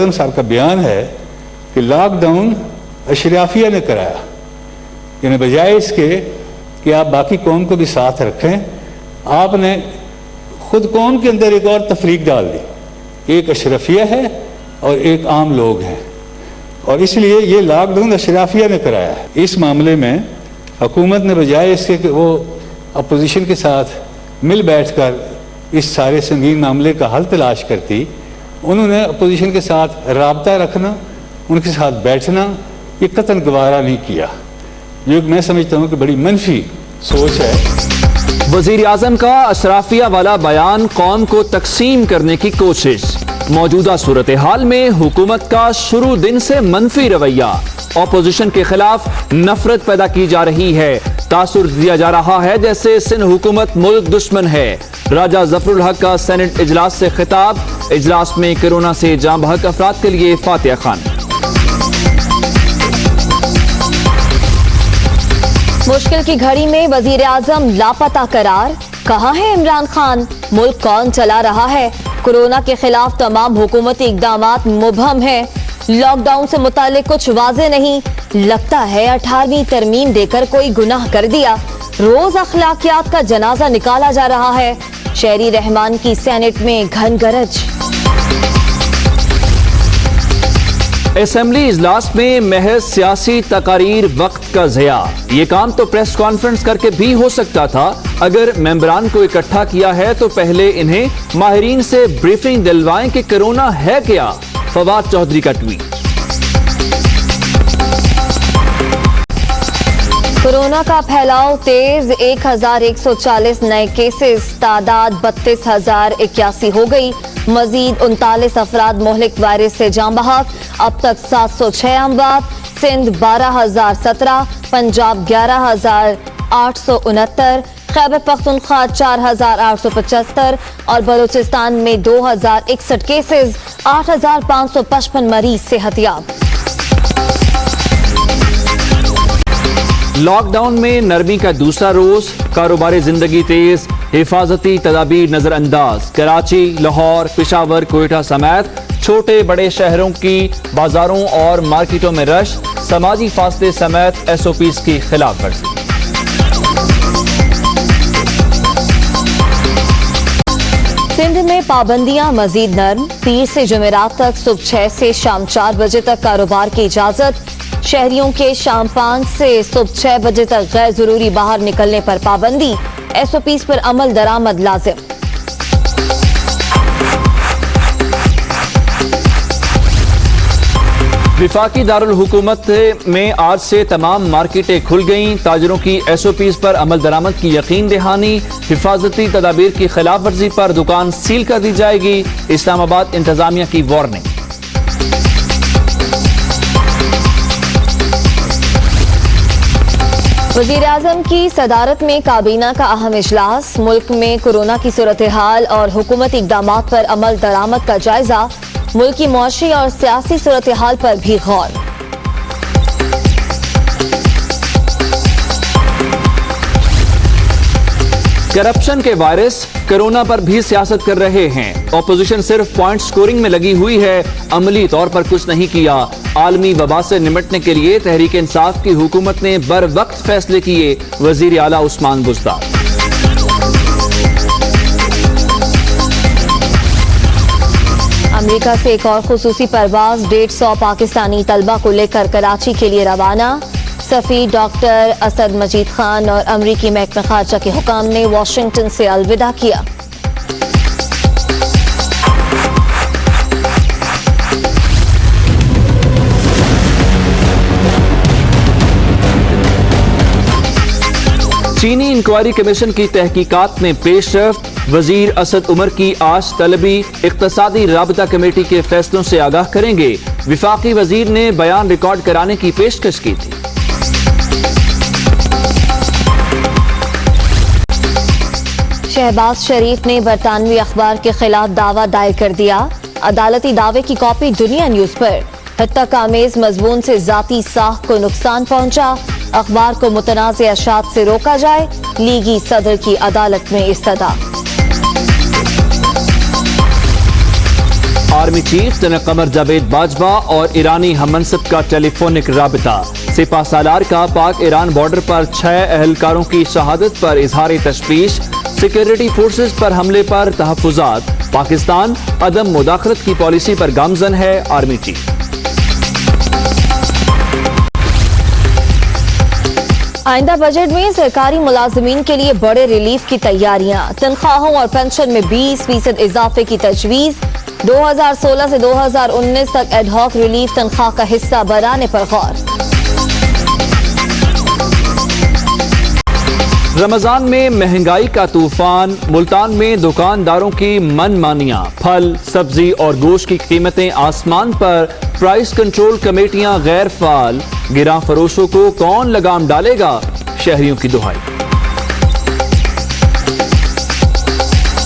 आज़म साहब का बयान है कि लॉकडाउन अशराफिया ने कराया, यानी बजाय इसके कि आप बाकी कौम को भी साथ रखें, आपने खुद कौम के अंदर एक और तफरीक डाल दी। एक अशराफिया है और एक आम लोग हैं, और इसलिए ये लॉकडाउन अशराफिया ने कराया है। इस मामले में हुकूमत ने बजाय इसके कि वो अपोजिशन के साथ मिल बैठकर इस सारे संगीन मामले का हल तलाश करती, उन्होंने अपोजिशन के साथ राब्ता रखना, उनके साथ बैठना, ये कतन गवारा नहीं किया, जो मैं समझता हूँ कि बड़ी मनफी सोच है। वज़ीर आज़म का अशराफिया वाला बयान कौम को तकसीम करने की कोशिश। मौजूदा सूरत हाल में हुकूमत का शुरू दिन से मनफी रवैया, अपोजिशन के खिलाफ नफरत पैदा की जा रही है। तासुर दिया जा रहा है जैसे सिंध हुकूमत मुल्क दुश्मन है। राजा जफरुल हक का सेनेट इजलास से खिताब, इजलास में कोरोना से जाँ बहक अफराद के लिए फातिहा खान। मुश्किल की घड़ी में वजीर आजम लापता करार, कहाँ है इमरान खान, मुल्क कौन चला रहा है। कोरोना के खिलाफ तमाम हुकूमती इक़दामात मुबहम है, लॉकडाउन से मुतालिक कुछ वाज़े नहीं। लगता है 18वीं तरमीम देकर कोई गुनाह कर दिया। रोज अखलाकियात का जनाजा निकाला जा रहा है। शहरी रहमान की सेनेट में घन गरज। असेंबली इजलास में महज सियासी तकारीर, वक्त का ज़िया। ये काम तो प्रेस कॉन्फ्रेंस करके भी हो सकता था। अगर मेंबरान को इकट्ठा किया है तो पहले इन्हें माहिरीन से ब्रीफिंग दिलवाएं कि कोरोना है क्या। फवाद चौधरी का ट्वीट। कोरोना का फैलाव तेज, 1140 नए केसेस, तादाद 32,081 हो गई। मजीद 39 अफराद मोहलिक वायरस से जाँ बहक। अब तक 706 अमवात। सिंध 12,017, पंजाब 11,869, खैबर पख्तूनख्वा 4,875 और बलूचिस्तान में 2,061 केसेस, 8,555 मरीज सेहतियाब। लॉकडाउन में नरमी का दूसरा रोज, कारोबारी जिंदगी तेज, हिफाजती तदाबीर नजरअंदाज। कराची, लाहौर, पेशावर, कोयटा समेत छोटे बड़े शहरों की बाजारों और मार्केटों में रश, समाजी फासले समेत SOPs की खिलाफ वर्जी। सिंध में पाबंदियां मजीद नर्म, पीर से जुमेरात तक सुबह 6 से शाम 4 बजे तक कारोबार की इजाजत। शहरियों के शाम 5 से सुबह 6 बजे तक गैर जरूरी बाहर निकलने पर पाबंदी। SOPs पर अमल दरामद लाजिम। विफाकी दारुल हुकूमत में आज से तमाम मार्केटें खुल गईं। ताजरों की SOPs पर अमल दरामद की यकीन दहानी। हिफाजती तदाबीर की खिलाफ वर्जी पर दुकान सील कर दी जाएगी। इस्लामाबाद इंतजामिया की वार्निंग। वज़ीर आज़म की सदारत में काबीना का अहम इजलास। मुल्क में कोरोना की सूरत हाल और हुकूमती इक़दामात पर अमल दरामद का जायजा। मुल्क की मुआशी और सियासी सूरत हाल पर भी गौर। करप्शन के वायरस कोरोना पर भी सियासत कर रहे हैं। ऑपोजिशन सिर्फ पॉइंट स्कोरिंग में लगी हुई है, अमली तौर पर कुछ नहीं किया। आलमी वबा से निमटने के लिए तहरीक इंसाफ की हुकूमत ने बर वक्त फैसले किए। वजीर आला उस्मान बुज़दार। अमेरिका से एक और खुसूसी परवाज 150 पाकिस्तानी तलबा को लेकर कराची के लिए रवाना। सफीर डॉक्टर असद मजीद खान और अमरीकी महकमा खारजा के हुकाम ने वाशिंगटन से अलविदा किया। चीनी इंक्वायरी कमीशन की तहकीकात में पेशरफ्त। वजीर असद उमर की आश तलबी इक्तसादी राबता कमेटी के फैसलों से आगाह करेंगे। विफाकी वजीर ने बयान रिकॉर्ड कराने की पेशकश की थी। शहबाज शरीफ ने बरतानवी अखबार के खिलाफ दावा दायर कर दिया। अदालती दावे की कॉपी दुनिया न्यूज पर। हत्तक आमेज मजमून से जाती साख को नुकसान पहुंचा। अखबार को मुतनाज़ अशात से रोका जाए, लीगी सदर की अदालत में इस्तदा। Army chief general Qamar Javed Bajwa और ईरानी हम मनसब का टेलीफोनिक राबता। सिपा सालार का पाक ईरान बॉर्डर पर 6 एहलकारों की शहादत पर इजहार तशवीश। सिक्योरिटी फोर्सेज पर हमले पर तहफ़्फ़ुज़ात। पाकिस्तान अदम मुदाखलत की पॉलिसी पर गामजन है आर्मी चीफ। आइंदा बजट में सरकारी मुलाजमीन के लिए बड़े रिलीफ की तैयारियां। तनख्वाहों और पेंशन में 20% इजाफे की तजवीज। 2016 से 2019 तक एडहॉक रिलीफ तनख्वाह का हिस्सा बनाने पर गौर। रमजान में महंगाई का तूफान। मुल्तान में दुकानदारों की मनमानियां। फल, सब्जी और गोश्त की कीमतें आसमान पर। प्राइस कंट्रोल कमेटियां गैर फाल। गिरां फरोशों को कौन लगाम डालेगा? शहरियों की दुहाई।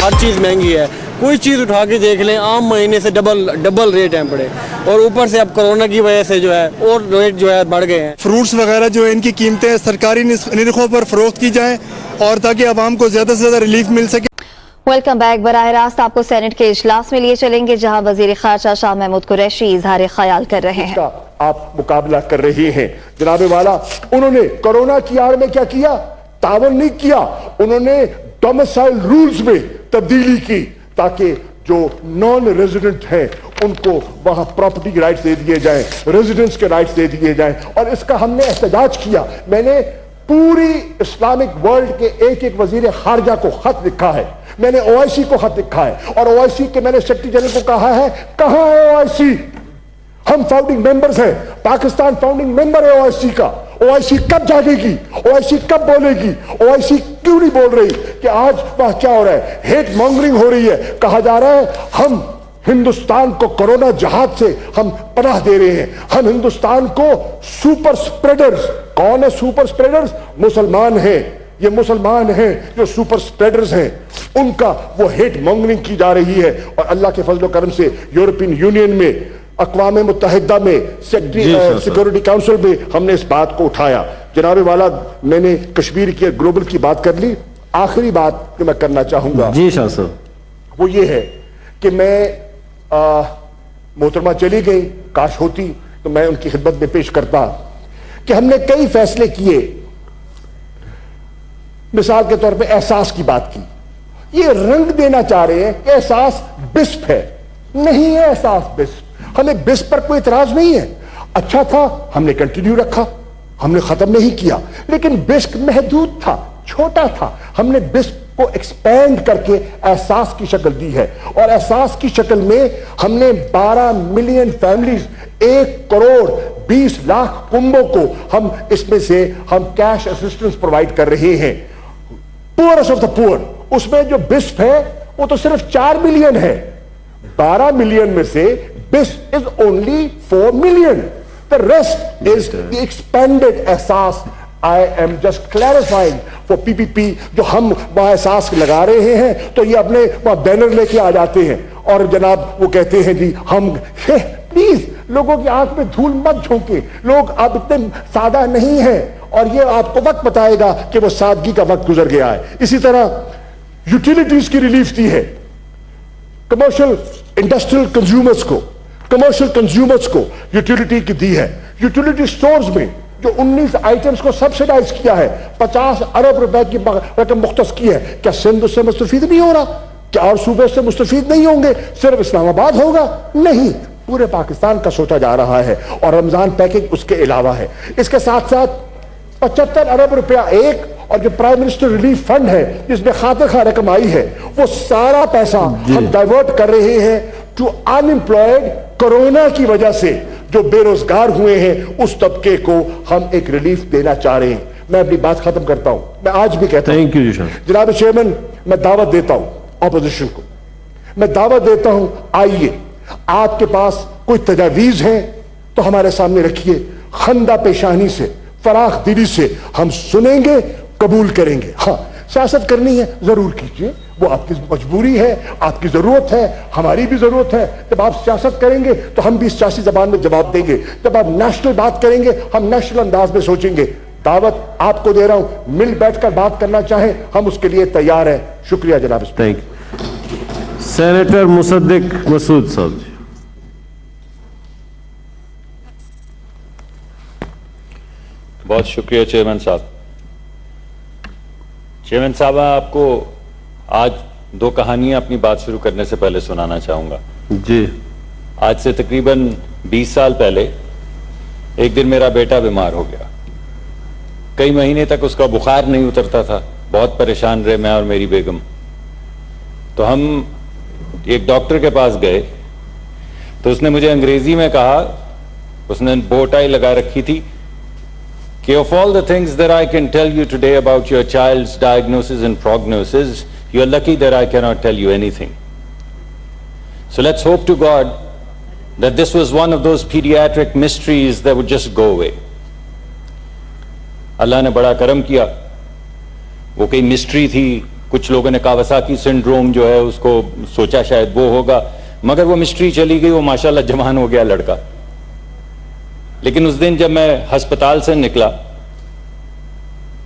हर चीज़ महंगी है, कोई चीज़ उठा के देख लें आम महीने से डबल रेट हैं पड़े, और ऊपर से अब कोरोना की वजह से जो है और रेट जो है बढ़ गए हैं। फ्रूट्स वगैरह जो है इनकी कीमतें सरकारी निरखों पर फरोख्त की जाएं और ताकि आवाम को ज़्यादा से ज़्यादा रिलीफ मिल सके। Welcome back. बराह रास्त आपको सेनेट के इजलास में लिए चलेंगे जहां वजीर खारजा शाह महमूद कुरैशी इजहार ख्याल कर रहे हैं। आप मुकाबला कर रहे हैं जनाब वाला, उन्होंने कोरोना की आड़ में क्या किया? तावन नहीं किया, उन्होंने डोमिसाइल रूल्स में तब्दीली की ताकि जो नॉन रेजिडेंट हैं उनको वहां प्रॉपर्टी राइट्स दे दिए जाएं, रेजिडेंस के राइट्स दे दिए जाएं, और इसका हमने एहतजाज किया। मैंने पूरी इस्लामिक वर्ल्ड के एक वजीर खारजा को खत लिखा है, मैंने ओआईसी को खत लिखा है, और ओआईसी के मैंने सेक्रेटरी जनरल को कहा है, कहां है ओआईसी? हम फाउंडिंग मेंबर्स हैं, पाकिस्तान फाउंडिंग मेंबर है ओआईसी का। ओआईसी कब जागेगी? ओआईसी कब बोलेगी? ओआईसी क्यों नहीं बोल रही कि आज वह क्या हो रहा है? हेट मॉन्गरिंग हो रही है, कहा जा रहा है हम हिंदुस्तान को कोरोना जहाज से हम पनाह दे रहे हैं, हम हिंदुस्तान को सुपर स्प्रेडर्स। कौन है सुपर स्प्रेडर्स? मुसलमान हैं, ये मुसलमान हैं जो सुपर स्प्रेडर्स हैं, उनका वो हेट मॉन्गरिंग की जा रही है। और अल्लाह के फजल करम से यूरोपियन यूनियन में, अक़वाम मुत्तहिदा में, सिक्योरिटी काउंसिल में हमने इस बात को उठाया। जनाब वाला, मैंने कश्मीर की ग्लोबल की बात कर ली। आखिरी बात जो मैं करना चाहूंगा जी शाह साहब, वो ये है कि मैं मोहतरमा चली गई, काश होती तो मैं उनकी खिदमत में पेश करता कि हमने कई फैसले किए। मिसाल के तौर पे एहसास की बात की। ये रंग देना चाह रहे हैं कि एहसास बिस्प है, नहीं है एहसास बिस्प। हमें बिस्प पर कोई इतराज नहीं है, अच्छा था हमने कंटिन्यू रखा, हमने खत्म नहीं किया। लेकिन बिस्प महदूद था, छोटा था, हमने बिस्प को एक्सपेंड करके एहसास की शक्ल दी है, और एहसास की शक्ल में हमने 12 मिलियन फैमिलीज, 1 करोड़ 20 लाख कुंबों को हम इसमें से हम कैश असिस्टेंस प्रोवाइड कर रहे हैं। पुअरेस्ट ऑफ द पुअर, उसमें जो बिस्प है वो तो सिर्फ 4 मिलियन है, 12 मिलियन में से BISP is only 4 million, the rest is the expended Ehsaas. I am just clarifying for PPP, जो हम वहां एहसास लगा रहे हैं तो ये अपने वहां बैनर लेके आ जाते हैं और जनाब वो कहते हैं जी हम, प्लीज लोगों की आंख में धूल मत झोंके, लोग अब इतने सादा नहीं हैं, और ये आपको वक्त बताएगा कि वो सादगी का वक्त गुजर गया है। इसी तरह यूटिलिटीज की रिलीफ दी है कमर्शियल इंडस्ट्रियल कंज्यूमर्स को, कमर्शियल कंज्यूमर्स को यूटिलिटी की दी है। यूटिलिटी स्टोर्स में जो 19 आइटम्स को सब्सिडाइज किया है, 50 अरब रुपए की रकम मुख्तस की है। क्या सिंध उससे मुस्तफीद नहीं हो रहा? क्या और सूबे उससे मुस्तफीद नहीं होंगे? सिर्फ इस्लामाबाद होगा? नहीं, पूरे पाकिस्तान का सोचा जा रहा है, और रमजान पैकेज उसके अलावा है। इसके साथ साथ 75 अरब रुपया एक, और जो प्राइम मिनिस्टर रिलीफ फंड है जिसमें खातिर खा रकम आई है, वो सारा पैसा हम डाइवर्ट कर रहे हैं टू अनएम्प्लॉयड। कोरोना की वजह से जो बेरोजगार हुए हैं उस तबके को हम एक रिलीफ देना चाह रहे हैं। मैं अपनी बात खत्म करता हूं, मैं आज भी कहता हूं, थैंक यू जनाब चेयरमैन, मैं दावत देता हूं ऑपोजिशन को, मैं दावत देता हूं, आइए आपके पास कोई तजावीज है तो हमारे सामने रखिए, खंदा पेशानी से, फराख दिली से हम सुनेंगे, कबूल करेंगे। हाँ, सियासत करनी है जरूर कीजिए, वो आपकी मजबूरी है, आपकी जरूरत है, हमारी भी जरूरत है। जब आप सियासत करेंगे तो हम भी सियासी जबान में जवाब देंगे, जब आप नेशनल बात करेंगे हम नेशनल अंदाज में सोचेंगे। दावत आपको दे रहा हूं, मिल बैठकर बात करना चाहें हम उसके लिए तैयार हैं। शुक्रिया जनाब। Thank you. Senator Musaddiq Masood sahab ji. बहुत शुक्रिया चेयरमैन साहब। चेयरमैन साहब, मैं आपको आज दो कहानियां अपनी बात शुरू करने से पहले सुनाना चाहूंगा। जी। आज से तकरीबन 20 साल पहले एक दिन मेरा बेटा बीमार हो गया। कई महीने तक उसका बुखार नहीं उतरता था, बहुत परेशान रहे मैं और मेरी बेगम। तो हम एक डॉक्टर के पास गए, तो उसने मुझे अंग्रेजी में कहा, उसने बो टाई लगा रखी थी, कि of all the things that I can tell you today about your child's diagnosis and prognosis, you are lucky that I cannot tell you anything. So let's hope to God that this was one of those pediatric mysteries that would just go away. अल्लाह ने बड़ा करम किया, वो कोई mystery थी। कुछ लोगों ने कावासाकी सिंड्रोम जो है उसको सोचा शायद वो होगा, मगर वो मिस्ट्री चली गई। वो माशाल्लाह जवान हो गया लड़का। लेकिन उस दिन जब मैं अस्पताल से निकला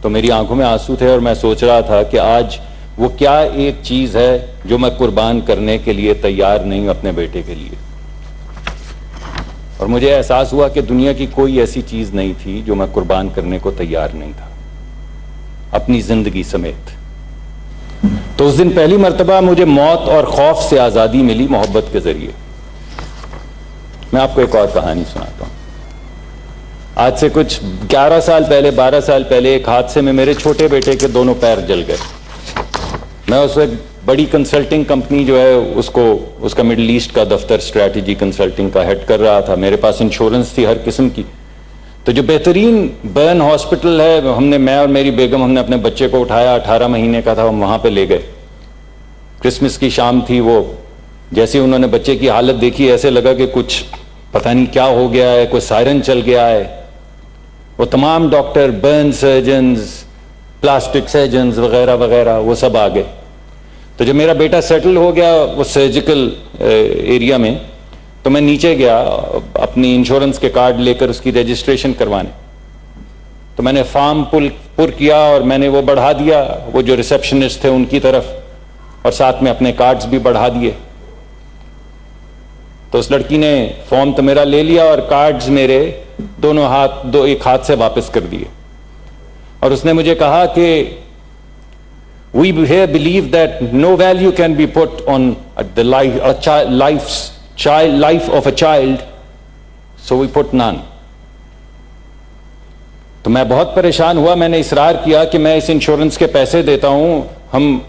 तो मेरी आंखों में आंसू थे और मैं सोच रहा था कि आज वो क्या एक चीज है जो मैं कुर्बान करने के लिए तैयार नहीं अपने बेटे के लिए। और मुझे एहसास हुआ कि दुनिया की कोई ऐसी चीज नहीं थी जो मैं कुर्बान करने को तैयार नहीं था, अपनी जिंदगी समेत। तो उस दिन पहली मर्तबा मुझे मौत और खौफ से आजादी मिली मोहब्बत के जरिए। मैं आपको एक और कहानी सुनाता हूं। आज से कुछ 11 साल पहले, 12 साल पहले एक हादसे में मेरे छोटे बेटे के दोनों पैर जल गए। मैं उस वक्त बड़ी कंसल्टिंग कंपनी जो है उसका मिडिल ईस्ट का दफ्तर स्ट्रैटेजी कंसल्टिंग का हेड कर रहा था। मेरे पास इंश्योरेंस थी हर किस्म की। तो जो बेहतरीन बर्न हॉस्पिटल है, मैं और मेरी बेगम हमने अपने बच्चे को उठाया, 18 महीने का था, हम वहां पे ले गए। क्रिसमस की शाम थी। वो जैसे उन्होंने बच्चे की हालत देखी, ऐसे लगा कि कुछ पता नहीं क्या हो गया है, कोई सायरन चल गया है। वो तमाम doctor, burn surgeons, plastic surgeons वगैरह वगैरह वो सब आ गए। तो जब मेरा बेटा सेटल हो गया वो सर्जिकल एरिया में, तो मैं नीचे गया अपनी इंश्योरेंस के कार्ड लेकर उसकी रजिस्ट्रेशन करवाने। तो मैंने फॉर्म पुर किया और मैंने वो बढ़ा दिया वो जो रिसेप्शनिस्ट थे उनकी तरफ, और साथ में अपने कार्ड्स भी बढ़ा दिए। तो उस लड़की ने फॉर्म तो मेरा ले लिया और कार्ड्स मेरे एक हाथ से वापस कर दिए। और उसने मुझे कहा कि we here believe that no value can be put on the life of a child, so we put none. तो मैं बहुत परेशान हुआ। मैंने इसरार किया कि मैं इस इंश्योरेंस के पैसे देता हूं, हम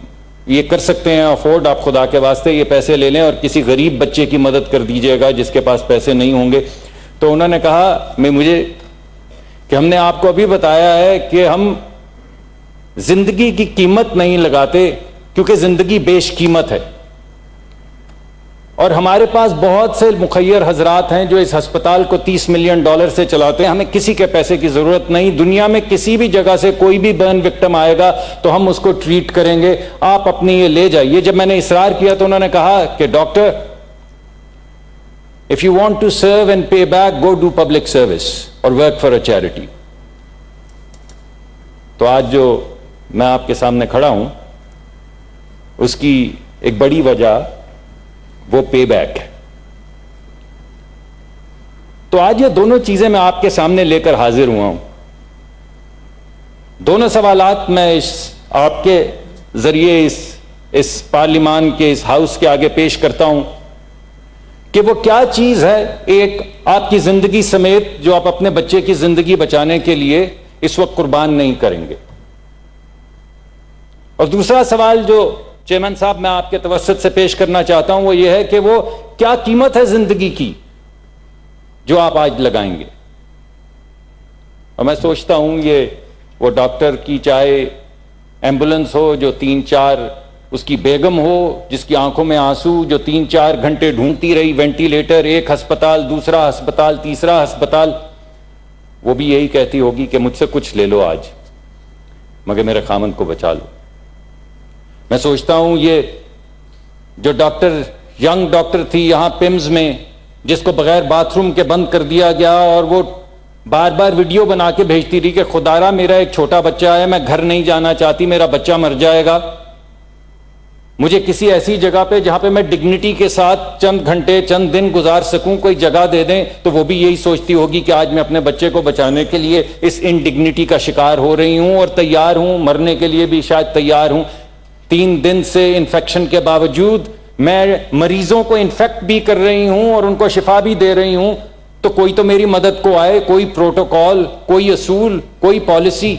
ये कर सकते हैं अफोर्ड, आप खुदा के वास्ते ये पैसे ले लें और किसी गरीब बच्चे की मदद कर दीजिएगा जिसके पास पैसे नहीं होंगे। तो उन्होंने कहा कि हमने आपको अभी बताया है कि हम जिंदगी की कीमत नहीं लगाते क्योंकि जिंदगी बेशकीमत है। और हमारे पास बहुत से मुखय्यर हजरात हैं जो इस अस्पताल को $30 मिलियन से चलाते हैं। हमें किसी के पैसे की जरूरत नहीं। दुनिया में किसी भी जगह से कोई भी बर्न विक्टिम आएगा तो हम उसको ट्रीट करेंगे, आप अपनी ये ले जाइए। जब मैंने इसरार किया तो उन्होंने कहा कि doctor, if you want to serve and pay back, go do public service और वर्क फॉर अ चैरिटी। तो आज जो मैं आपके सामने खड़ा हूं उसकी एक बड़ी वजह वो पे बैक है। तो आज ये दोनों चीजें मैं आपके सामने लेकर हाजिर हुआ हूं। दोनों सवालात मैं आपके जरिए इस पार्लिमान के इस हाउस के आगे पेश करता हूं कि वो क्या चीज है, एक आपकी जिंदगी समेत, जो आप अपने बच्चे की जिंदगी बचाने के लिए इस वक्त कुर्बान नहीं करेंगे। और दूसरा सवाल जो चेयरमैन साहब मैं आपके तवस्सुत से पेश करना चाहता हूं वो ये है कि वो क्या कीमत है जिंदगी की जो आप आज लगाएंगे। और मैं सोचता हूं ये वो डॉक्टर की चाहे एम्बुलेंस हो जो 3-4, उसकी बेगम हो जिसकी आंखों में आंसू, जो 3-4 घंटे ढूंढती रही वेंटिलेटर, एक अस्पताल, दूसरा अस्पताल, तीसरा अस्पताल, वो भी यही कहती होगी कि मुझसे कुछ ले लो आज मगर मेरे खामन को बचा लो। मैं सोचता हूं ये जो डॉक्टर, यंग डॉक्टर थी यहां पिम्स में, जिसको बगैर बाथरूम के बंद कर दिया गया और वो बार बार वीडियो बना के भेजती रही कि खुदारा मेरा एक छोटा बच्चा है, मैं घर नहीं जाना चाहती, मेरा बच्चा मर जाएगा। مجھے کسی ایسی جگہ پہ جہاں پہ میں ڈگنیٹی کے ساتھ چند گھنٹے چند دن گزار سکوں کوئی جگہ دے دیں تو وہ بھی یہی سوچتی ہوگی کہ آج میں اپنے بچے کو بچانے کے لیے اس انڈگنیٹی کا شکار ہو رہی ہوں اور تیار ہوں، مرنے کے لیے بھی شاید تیار ہوں۔ 3 دن سے انفیکشن کے باوجود میں مریضوں کو انفیکٹ بھی کر رہی ہوں اور ان کو شفا بھی دے رہی ہوں، تو کوئی تو میری مدد کو آئے، کوئی پروٹوکول، کوئی اصول، کوئی پالیسی۔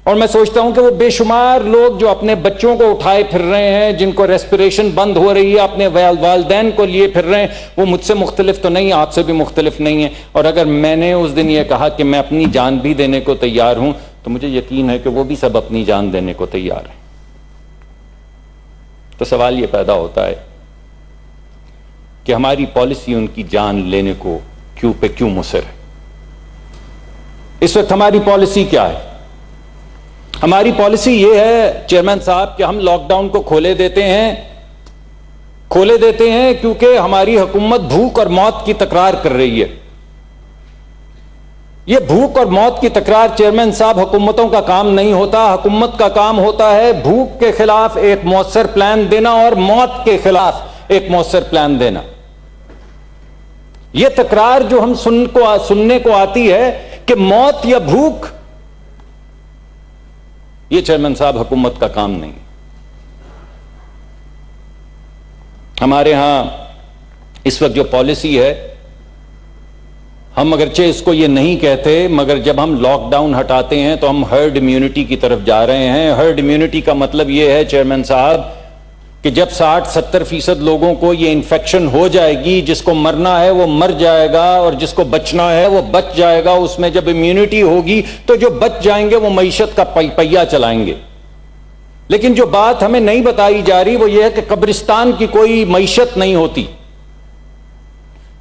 اور میں سوچتا ہوں کہ وہ بے شمار لوگ جو اپنے بچوں کو اٹھائے پھر رہے ہیں، جن کو ریسپریشن بند ہو رہی ہے، اپنے والدین کو لیے پھر رہے ہیں، وہ مجھ سے مختلف تو نہیں، آپ سے بھی مختلف نہیں ہیں۔ اور اگر میں نے اس دن یہ کہا کہ میں اپنی جان بھی دینے کو تیار ہوں، تو مجھے یقین ہے کہ وہ بھی سب اپنی جان دینے کو تیار ہیں۔ تو سوال یہ پیدا ہوتا ہے کہ ہماری پالیسی ان کی جان لینے کو کیوں مصر ہے؟ اس وقت ہماری پالیسی کیا ہے؟ ہماری پالیسی یہ ہے چیئرمین صاحب کہ ہم لاک ڈاؤن کو کھولے دیتے ہیں کیونکہ ہماری حکومت بھوک اور موت کی تکرار کر رہی ہے۔ یہ بھوک اور موت کی تکرار چیئرمین صاحب حکومتوں کا کام نہیں ہوتا، حکومت کا کام ہوتا ہے بھوک کے خلاف ایک مؤثر پلان دینا اور موت کے خلاف ایک مؤثر پلان دینا۔ یہ تکرار جو ہم سننے کو آتی ہے کہ موت یا بھوک، یہ چیئرمین صاحب حکومت کا کام نہیں۔ ہمارے ہاں اس وقت جو پالیسی ہے، ہم اگرچہ اس کو یہ نہیں کہتے، مگر جب ہم لاک ڈاؤن ہٹاتے ہیں تو ہم ہرڈ امیونٹی کی طرف جا رہے ہیں۔ ہرڈ امیونٹی کا مطلب یہ ہے چیئرمین صاحب کہ جب 60-70% لوگوں کو یہ انفیکشن ہو جائے گی، جس کو مرنا ہے وہ مر جائے گا اور جس کو بچنا ہے وہ بچ جائے گا، اس میں جب امیونٹی ہوگی تو جو بچ جائیں گے وہ معیشت کا پہیہ چلائیں گے۔ لیکن جو بات ہمیں نہیں بتائی جا رہی وہ یہ ہے کہ قبرستان کی کوئی معیشت نہیں ہوتی۔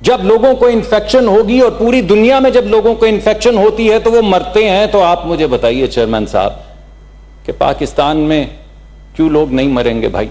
جب لوگوں کو انفیکشن ہوگی اور پوری دنیا میں جب لوگوں کو انفیکشن ہوتی ہے تو وہ مرتے ہیں، تو آپ مجھے بتائیے چیئرمین صاحب کہ پاکستان میں کیوں لوگ نہیں مریں گے بھائی؟